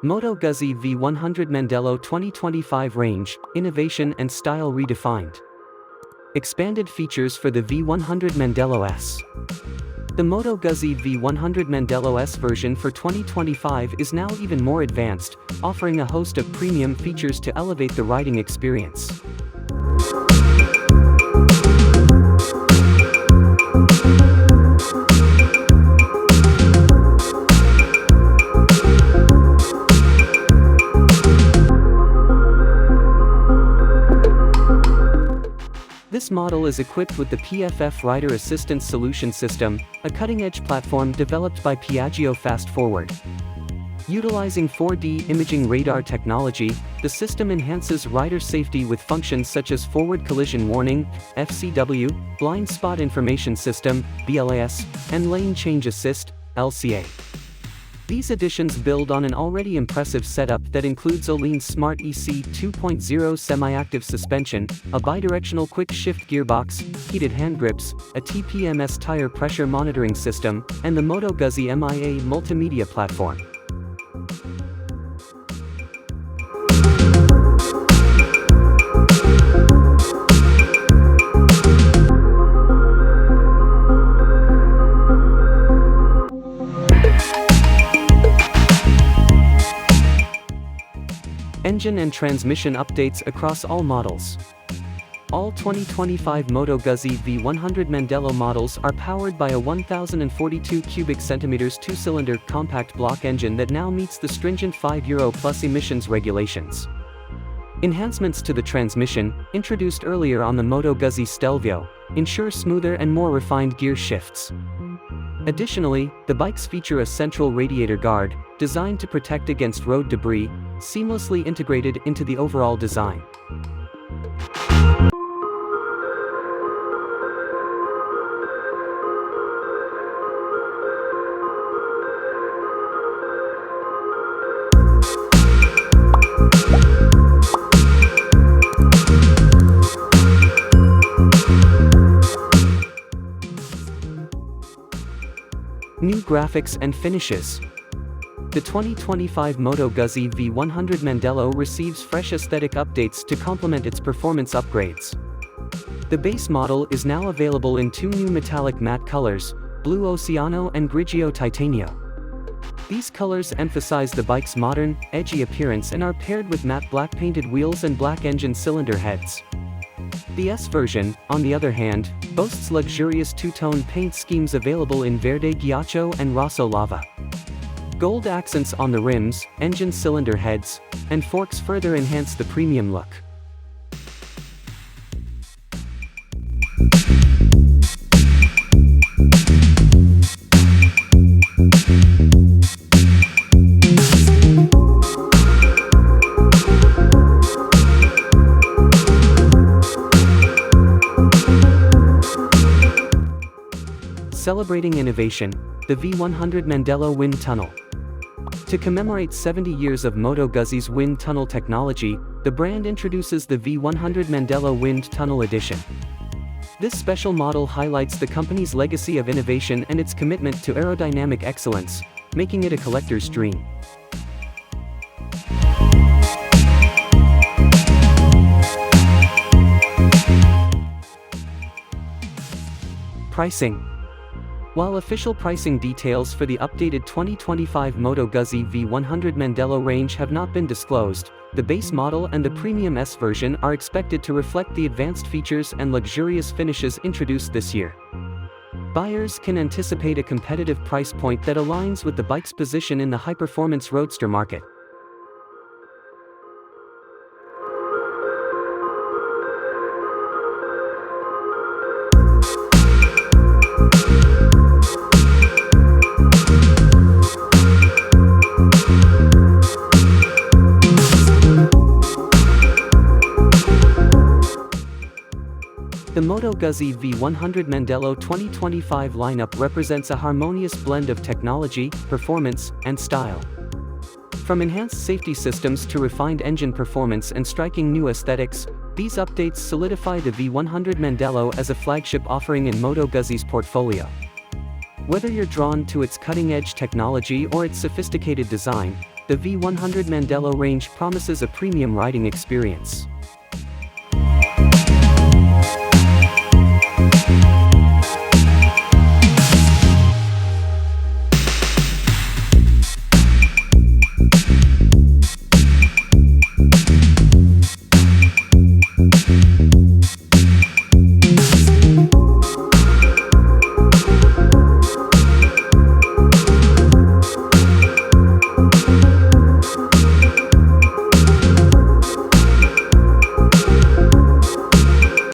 Moto Guzzi V100 Mandello 2025 range, innovation and style redefined. Expanded features for the V100 Mandello S. The Moto Guzzi V100 Mandello S version for 2025 is now even more advanced, offering a host of premium features to elevate the riding experience. This model is equipped with the PFF Rider Assistance Solution system, a cutting-edge platform developed by Ghiaccio Fast Forward. Utilizing 4D imaging radar technology, the system enhances rider safety with functions such as forward collision warning, FCW, blind spot information system, BLAS, and lane change assist, LCA. These additions build on an already impressive setup that includes Öhlins Smart EC 2.0 semi-active suspension, a bi-directional quick-shift gearbox, heated hand grips, a TPMS tire pressure monitoring system, and the Moto Guzzi MIA multimedia platform. Engine and transmission updates across all models. All 2025 Moto Guzzi V100 Mandello models are powered by a 1042 cubic centimeters two-cylinder compact block engine that now meets the stringent 5 Euro plus emissions regulations. Enhancements to the transmission, introduced earlier on the Moto Guzzi Stelvio, ensure smoother and more refined gear shifts. Additionally, the bikes feature a central radiator guard, designed to protect against road debris, seamlessly integrated into the overall design. New graphics and finishes. The 2025 Moto Guzzi V100 Mandello receives fresh aesthetic updates to complement its performance upgrades. The base model is now available in two new metallic matte colors, blue Oceano and Grigio Titanio. These colors emphasize the bike's modern, edgy appearance and are paired with matte black painted wheels and black engine cylinder heads. The S version, on the other hand, boasts luxurious two-tone paint schemes available in Verde, Ghiaccio and Rosso lava. Gold accents on the rims, engine cylinder heads, and forks further enhance the premium look. Celebrating innovation, the V100 Mandello Wind Tunnel. To commemorate 70 years of Moto Guzzi's wind tunnel technology, the brand introduces the V100 Mandello Wind Tunnel Edition. This special model highlights the company's legacy of innovation and its commitment to aerodynamic excellence, making it a collector's dream. Pricing. While official pricing details for the updated 2025 Moto Guzzi V100 Mandello range have not been disclosed, the base model and the premium S version are expected to reflect the advanced features and luxurious finishes introduced this year. Buyers can anticipate a competitive price point that aligns with the bike's position in the high-performance roadster market. The Moto Guzzi V100 Mandello 2025 lineup represents a harmonious blend of technology, performance, and style. From enhanced safety systems to refined engine performance and striking new aesthetics, these updates solidify the V100 Mandello as a flagship offering in Moto Guzzi's portfolio. Whether you're drawn to its cutting-edge technology or its sophisticated design, the V100 Mandello range promises a premium riding experience.